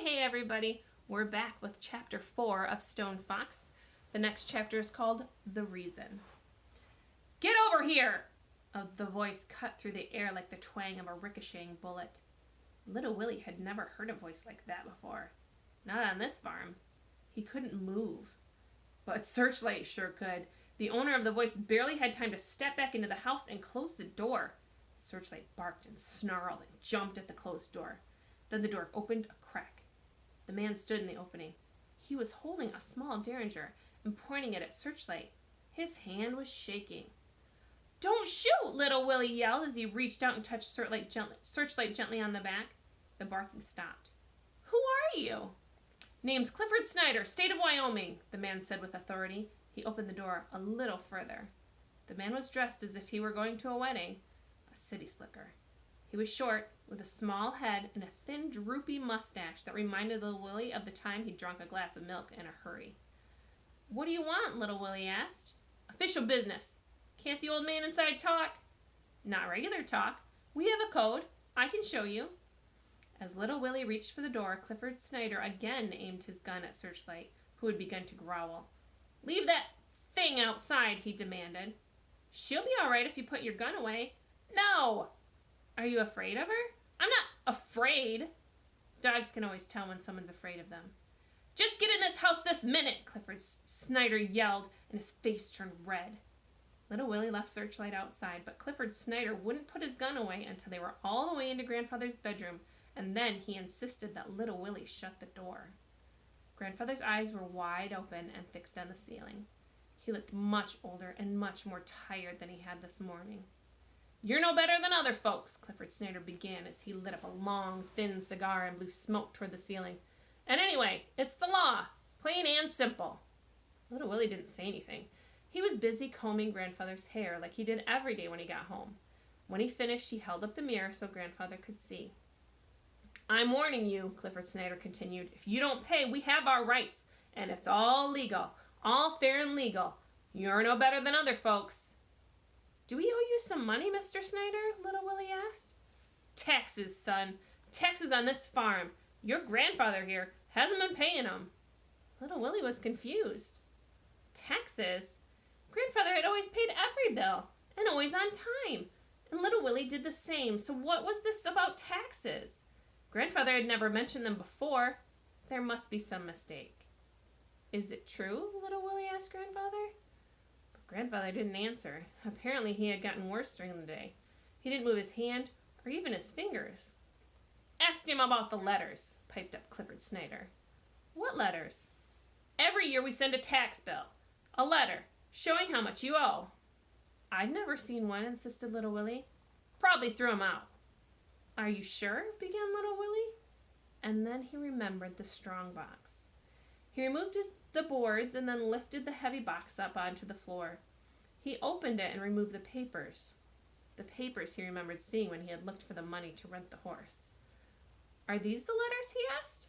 Hey everybody! We're back with chapter 4 of Stone Fox. The next chapter is called The Reason. Get over here! The voice cut through the air like the twang of a ricocheting bullet. Little Willie had never heard a voice like that before. Not on this farm. He couldn't move. But Searchlight sure could. The owner of the voice barely had time to step back into the house and close the door. Searchlight barked and snarled and jumped at the closed door. Then the door opened a crack. The man stood in the opening. He was holding a small derringer and pointing it at Searchlight. His hand was shaking. "Don't shoot!" Little Willie yelled as he reached out and touched Searchlight gently on the back. The barking stopped. "Who are you?" "Name's Clifford Snyder, state of Wyoming," the man said with authority. He opened the door a little further. The man was dressed as if he were going to a wedding, a city slicker. He was short, with a small head and a thin, droopy mustache that reminded Little Willie of the time he drank a glass of milk in a hurry. "What do you want?" Little Willie asked. "Official business. Can't the old man inside talk?" "Not regular talk. We have a code. I can show you." As Little Willie reached for the door, Clifford Snyder again aimed his gun at Searchlight, who had begun to growl. "Leave that thing outside," he demanded. "She'll be all right if you put your gun away." "No!" "Are you afraid of her?" "I'm not afraid." Dogs can always tell when someone's afraid of them. "Just get in this house this minute!" Clifford Snyder yelled, and his face turned red. Little Willie left Searchlight outside, but Clifford Snyder wouldn't put his gun away until they were all the way into Grandfather's bedroom, and then he insisted that Little Willie shut the door. Grandfather's eyes were wide open and fixed on the ceiling. He looked much older and much more tired than he had this morning. "You're no better than other folks," Clifford Snyder began as he lit up a long, thin cigar and blew smoke toward the ceiling. "And anyway, it's the law, plain and simple." Little Willie didn't say anything. He was busy combing Grandfather's hair like he did every day when he got home. When he finished, he held up the mirror so Grandfather could see. "I'm warning you," Clifford Snyder continued. "If you don't pay, we have our rights, and it's all legal, all fair and legal. You're no better than other folks." "Do we owe you some money, Mr. Snyder?" Little Willie asked. "Taxes, son. Taxes on this farm. Your grandfather here hasn't been paying them." Little Willie was confused. Taxes? Grandfather had always paid every bill, and always on time. And Little Willie did the same, so what was this about taxes? Grandfather had never mentioned them before. There must be some mistake. "Is it true?" Little Willie asked Grandfather. But Grandfather didn't answer. Apparently he had gotten worse during the day. He didn't move his hand or even his fingers. "Ask him about the letters," piped up Clifford Snyder. "What letters?" "Every year we send a tax bill. A letter showing how much you owe." "I've never seen one," insisted Little Willie. "Probably threw 'em out." "Are you sure?" began Little Willie. And then he remembered the strong box. He removed the boards and then lifted the heavy box up onto the floor. He opened it and removed the papers. The papers he remembered seeing when he had looked for the money to rent the horse. "Are these the letters?" he asked.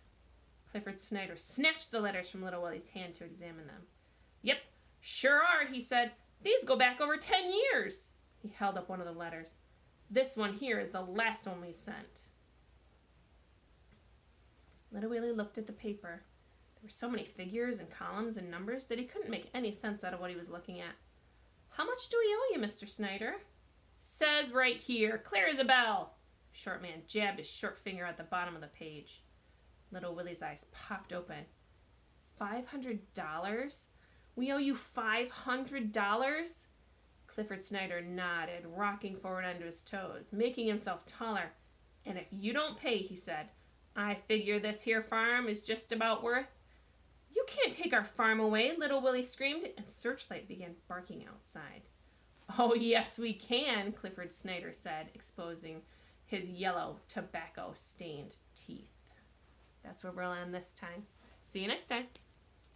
Clifford Snyder snatched the letters from Little Willie's hand to examine them. "Yep, sure are," he said. "These go back over 10 years. He held up one of the letters. "This one here is the last one we sent." Little Willie looked at the paper. There were so many figures and columns and numbers that he couldn't make any sense out of what he was looking at. "How much do we owe you, Mr. Snyder?" "Says right here, clear as a bell." The short man jabbed his short finger at the bottom of the page. Little Willie's eyes popped open. $500? We owe you $500? Clifford Snyder nodded, rocking forward onto his toes, making himself taller. "And if you don't pay," he said, "I figure this here farm is just about worth—" "You can't take our farm away," Little Willie screamed, and Searchlight began barking outside. "Oh, yes, we can," Clifford Snyder said, exposing his yellow, tobacco-stained teeth. That's where we'll end this time. See you next time.